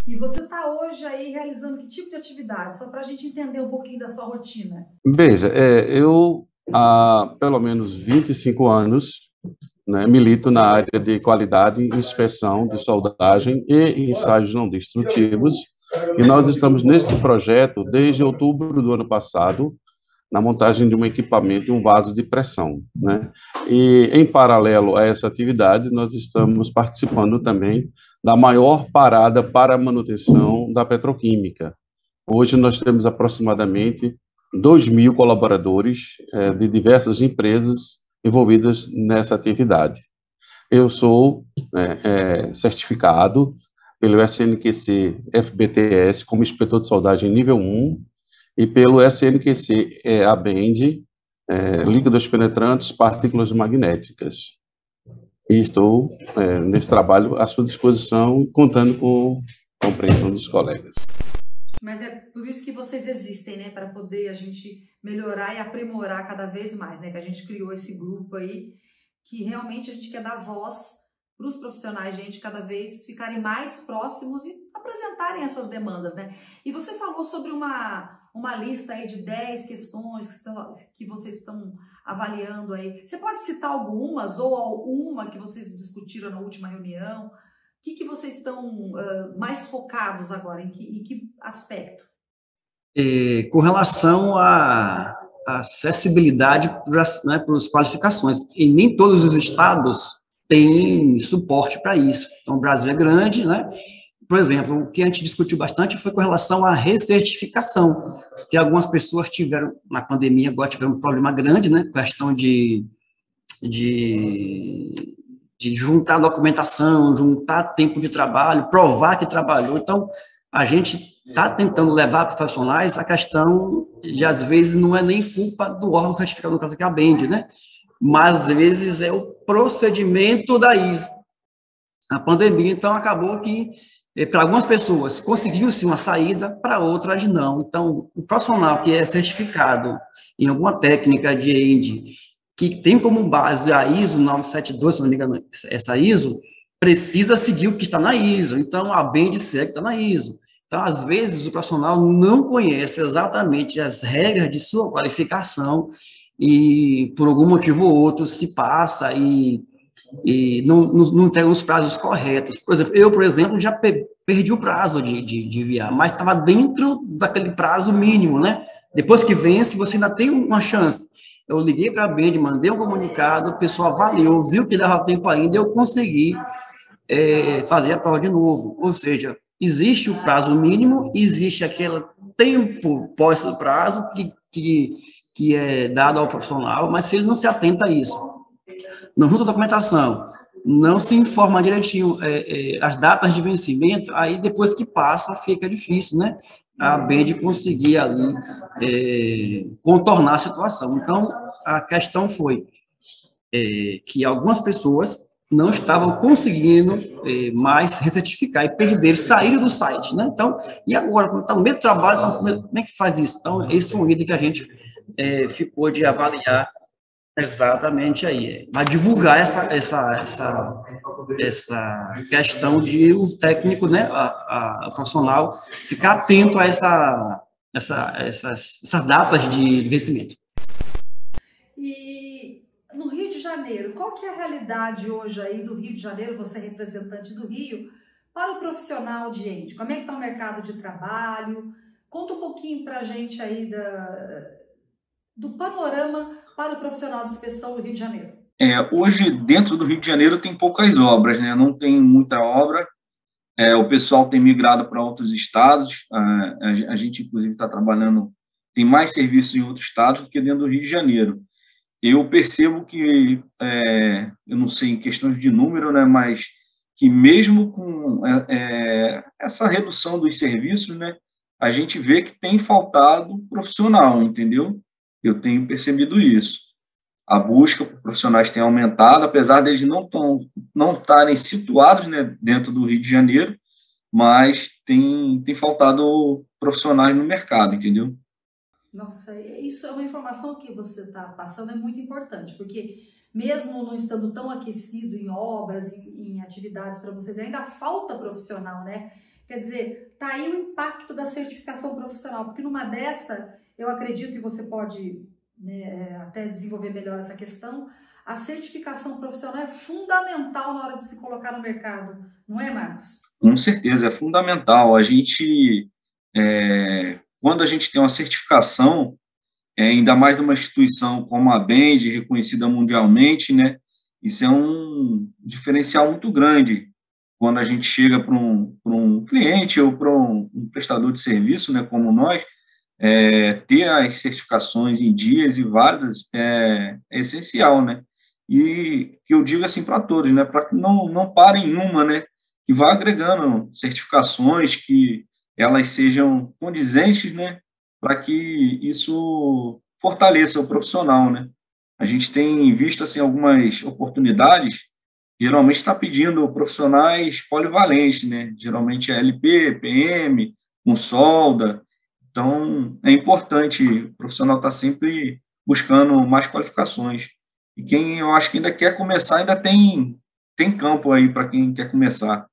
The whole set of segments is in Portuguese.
E você está hoje aí realizando que tipo de atividade? Só para a gente entender um pouquinho da sua rotina. Veja, eu há pelo menos 25 anos, né, milito na área de qualidade, inspeção de soldagem e ensaios não destrutivos, e nós estamos neste projeto desde outubro do ano passado, na montagem de um equipamento, um vaso de pressão, né? E, em paralelo a essa atividade, nós estamos participando também da maior parada para a manutenção da petroquímica. Hoje nós temos aproximadamente 2.000 colaboradores de diversas empresas envolvidas nessa atividade. Eu sou certificado pelo SNQC FBTS como inspetor de soldagem nível 1 e pelo SNQC ABEND, líquidos penetrantes, partículas magnéticas. E estou nesse trabalho à sua disposição, contando com a compreensão dos colegas. Mas é por isso que vocês existem, né? Para poder a gente melhorar e aprimorar cada vez mais, né? Que a gente criou esse grupo aí, que realmente a gente quer dar voz para os profissionais, gente, cada vez ficarem mais próximos e apresentarem as suas demandas, né? E você falou sobre uma lista aí de 10 questões que vocês estão avaliando aí. Você pode citar algumas ou alguma que vocês discutiram na última reunião? O que vocês estão mais focados agora? Em que aspecto? Com relação à acessibilidade para as qualificações, e nem todos os estados têm suporte para isso. Então, o Brasil é grande, né? Por exemplo, o que a gente discutiu bastante foi com relação à recertificação, que algumas pessoas tiveram, na pandemia, agora tiveram um problema grande, né? Questão de juntar documentação, juntar tempo de trabalho, provar que trabalhou. Então, a gente está tentando levar para os profissionais a questão de, às vezes, não é nem culpa do órgão certificador, no caso que é a BEND, né? Mas, às vezes, é o procedimento da ISO. A pandemia, então, acabou que, para algumas pessoas, conseguiu-se uma saída, para outras, não. Então, o profissional que é certificado em alguma técnica de END, que tem como base a ISO 972, se não me engano, essa ISO, precisa seguir o que está na ISO. Então, a BEND segue está na ISO. Então, às vezes, o profissional não conhece exatamente as regras de sua qualificação e, por algum motivo ou outro, se passa e não tem os prazos corretos. Por exemplo, já perdi o prazo de enviar, mas estava dentro daquele prazo mínimo, né? Depois que vence, você ainda tem uma chance. Eu liguei para a BEND, mandei um comunicado, o pessoal avaliou, viu que dava tempo ainda, e eu consegui fazer a prova de novo. Ou seja, existe o prazo mínimo, existe aquele tempo pós o prazo que é dado ao profissional, mas se ele não se atenta a isso, não junta a documentação, não se informa direitinho as datas de vencimento, aí depois que passa, fica difícil, né? A BEND conseguir ali contornar a situação. Então, a questão foi que algumas pessoas não estavam conseguindo mais recertificar e perderam, saíram do site, né? Então, e agora, quando está no meio do trabalho, como é que faz isso? Então, esse é um item que a gente ficou de avaliar exatamente aí. Vai divulgar essa questão de o técnico, né, a profissional, ficar atento a essas datas de vencimento. E no Rio de Janeiro, qual que é a realidade hoje aí do Rio de Janeiro, você é representante do Rio, para o profissional de END? Como é que está o mercado de trabalho? Conta um pouquinho para a gente aí do panorama para o profissional de inspeção do Rio de Janeiro. Hoje, dentro do Rio de Janeiro, tem poucas obras, né? Não tem muita obra. O pessoal tem migrado para outros estados. A gente, inclusive, está trabalhando, tem mais serviços em outros estados do que dentro do Rio de Janeiro. Eu percebo que, eu não sei em questões de número, né? Mas que mesmo com essa redução dos serviços, né? A gente vê que tem faltado profissional, entendeu? Eu tenho percebido isso. A busca por profissionais tem aumentado, apesar deles não estarem situados, né, dentro do Rio de Janeiro, mas tem faltado profissionais no mercado, entendeu? Nossa, isso é uma informação que você está passando, é muito importante, porque mesmo não estando tão aquecido em obras, em atividades para vocês, ainda falta profissional, né? Quer dizer, tá aí o impacto da certificação profissional, porque numa dessa, eu acredito, e você pode, né, até desenvolver melhor essa questão, a certificação profissional é fundamental na hora de se colocar no mercado, não é, Marcos? Com certeza, é fundamental. Quando a gente tem uma certificação, ainda mais numa instituição como a Bend, reconhecida mundialmente, né? Isso é um diferencial muito grande quando a gente chega para um cliente ou para um prestador de serviço, né, como nós, ter as certificações em dias e válidas é essencial, né? E que eu digo assim para todos, né, para que não parem em uma, né, que vá agregando certificações que elas sejam condizentes, né, para que isso fortaleça o profissional, né? A gente tem visto assim algumas oportunidades, geralmente está pedindo profissionais polivalentes, né? Geralmente é LP, PM, com solda. Então, é importante o profissional estar sempre buscando mais qualificações. E quem eu acho que ainda quer começar, ainda tem campo aí para quem quer começar.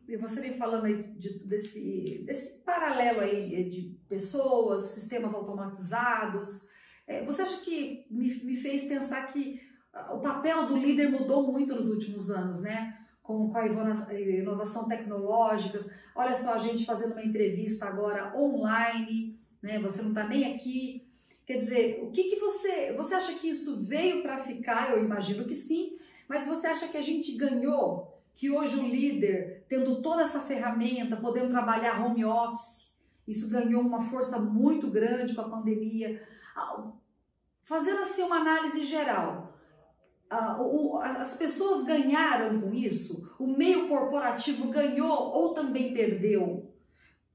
E você vem falando aí desse paralelo aí de pessoas, sistemas automatizados. Você acha que me fez pensar que o papel do líder mudou muito nos últimos anos, né? Com a inovação tecnológica. Olha só, a gente fazendo uma entrevista agora online, né? Você não está nem aqui. Quer dizer, o que você acha que isso veio para ficar? Eu imagino que sim, mas você acha que a gente ganhou? Que hoje o líder, tendo toda essa ferramenta, podendo trabalhar home office, isso ganhou uma força muito grande com a pandemia. Fazendo assim uma análise geral, as pessoas ganharam com isso? O meio corporativo ganhou ou também perdeu?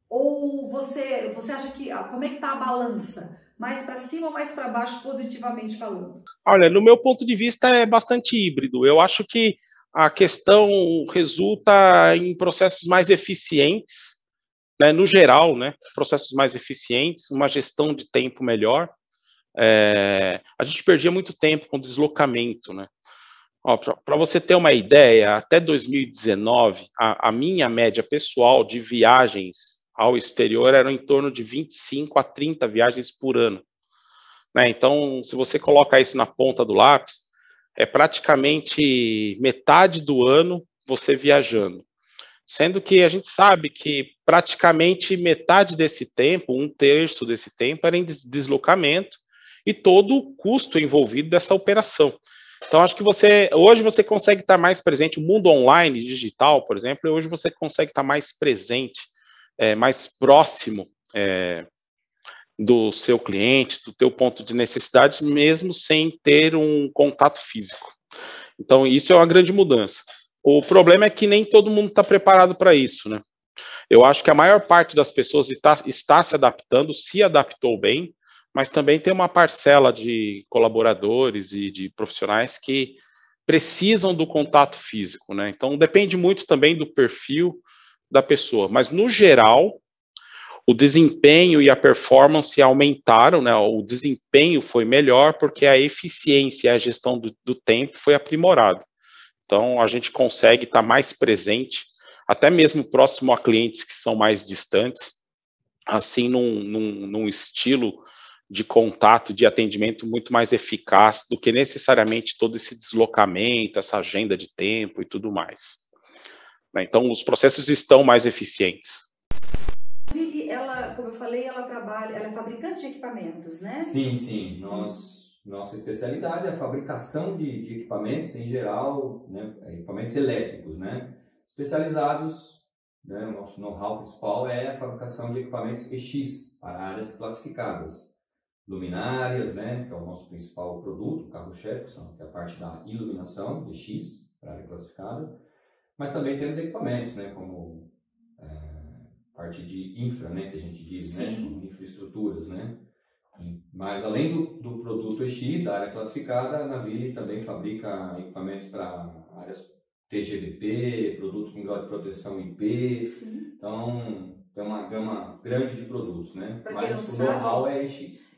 Ou você acha que, como é que está a balança? Mais para cima ou mais para baixo, positivamente falando? Olha, no meu ponto de vista é bastante híbrido. Eu acho que a questão resulta em processos mais eficientes, né, no geral, né, processos mais eficientes, uma gestão de tempo melhor. A gente perdia muito tempo com deslocamento, né? Para você ter uma ideia, até 2019, a minha média pessoal de viagens ao exterior era em torno de 25 a 30 viagens por ano, né? Então, se você coloca isso na ponta do lápis, é praticamente metade do ano você viajando. Sendo que a gente sabe que praticamente metade desse tempo, um terço desse tempo, era em deslocamento e todo o custo envolvido dessa operação. Então, acho que hoje você consegue estar mais presente, o mundo online, digital, por exemplo, hoje você consegue estar mais presente, mais próximo do seu cliente, do teu ponto de necessidade, mesmo sem ter um contato físico. Então, isso é uma grande mudança. O problema é que nem todo mundo está preparado para isso, né? Eu acho que a maior parte das pessoas está se adaptando, se adaptou bem, mas também tem uma parcela de colaboradores e de profissionais que precisam do contato físico, né? Então, depende muito também do perfil da pessoa, mas no geral, o desempenho e a performance aumentaram, né? O desempenho foi melhor porque a eficiência e a gestão do tempo foi aprimorada. Então, a gente consegue estar mais presente, até mesmo próximo a clientes que são mais distantes, assim, num estilo de contato, de atendimento muito mais eficaz do que necessariamente todo esse deslocamento, essa agenda de tempo e tudo mais. Então, os processos estão mais eficientes. Ela, como eu falei, ela é fabricante de equipamentos, né? Sim. Nossa especialidade é a fabricação de equipamentos em geral, né, equipamentos elétricos, né? Especializados, né, o nosso know-how principal é a fabricação de equipamentos EX para áreas classificadas. Luminárias, né, que é o nosso principal produto, o carro-chefe, que é a parte da iluminação, EX, para área classificada. Mas também temos equipamentos, né, como parte de infra, né, que a gente diz, né, como infraestruturas, né. Mas além do produto EX, da área classificada, a Naville também fabrica equipamentos para áreas TGVP, produtos com grau de proteção IP. Sim. Então, tem uma gama grande de produtos, né? Mas o know-how é EX.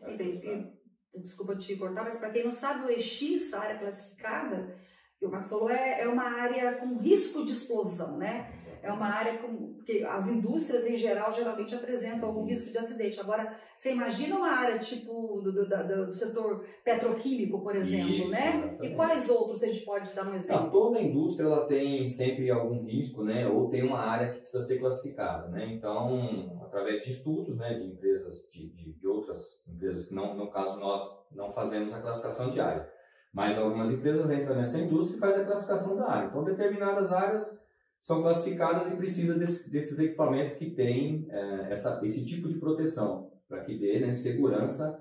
Desculpa te cortar, mas para quem não sabe, o EX, a área classificada, que o Marcos falou, é uma área com risco de explosão, né? É uma área com porque as indústrias em geral geralmente apresentam algum risco de acidente. Agora, você imagina uma área tipo do setor petroquímico, por exemplo, Isso, né? exatamente. E quais outros a gente pode dar um exemplo? Toda a indústria ela tem sempre algum risco, né? Ou tem uma área que precisa ser classificada, né? Então, através de estudos, né, de empresas, de outras empresas que não, no caso nós não fazemos a classificação de área, mas algumas empresas entram nessa indústria e fazem a classificação da área. Então, determinadas áreas são classificadas e precisa desses equipamentos que têm esse tipo de proteção, para que dê, né, segurança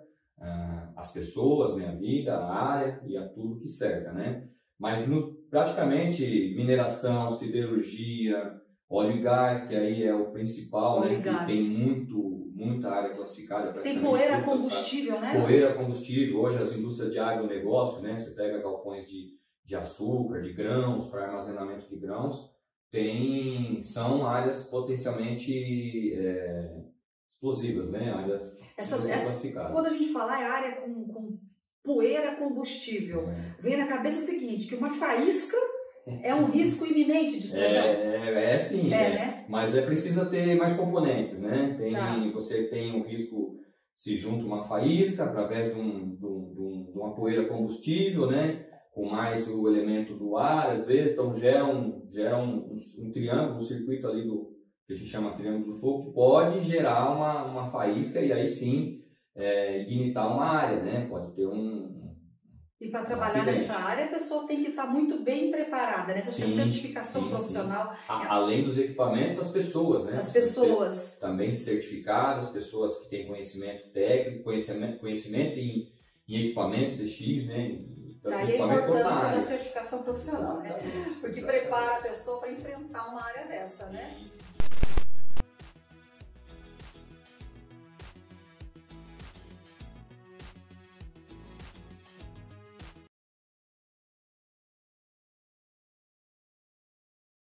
às pessoas, né, à vida, à área e a tudo que cerca, né? Mas praticamente mineração, siderurgia, óleo e gás, que aí é o principal, né, que tem muita área classificada. Tem poeira combustível, né? Poeira combustível. Hoje as indústrias de agronegócio, né, você pega galpões de açúcar, de grãos, para armazenamento de grãos, são áreas potencialmente explosivas, né? Áreas classificadas. Quando a gente fala área com poeira combustível, vem na cabeça o seguinte, que uma faísca é um risco iminente de explosão. Sim, né? Mas precisa ter mais componentes, né? Você tem um risco, se junta uma faísca através de uma poeira combustível, né? Com mais o elemento do ar, às vezes, então gera um triângulo, um circuito ali que a gente chama triângulo do fogo, que pode gerar uma faísca e aí sim ignitar uma área, né? Pode ter E para trabalhar nessa área, a pessoa tem que estar muito bem preparada, né? Essa certificação profissional. Além dos equipamentos, as pessoas, né? As pessoas. Também certificadas, pessoas que têm conhecimento técnico, conhecimento em equipamentos EX, né? Daí a importância da certificação profissional, né? Porque prepara a pessoa para enfrentar uma área dessa, né?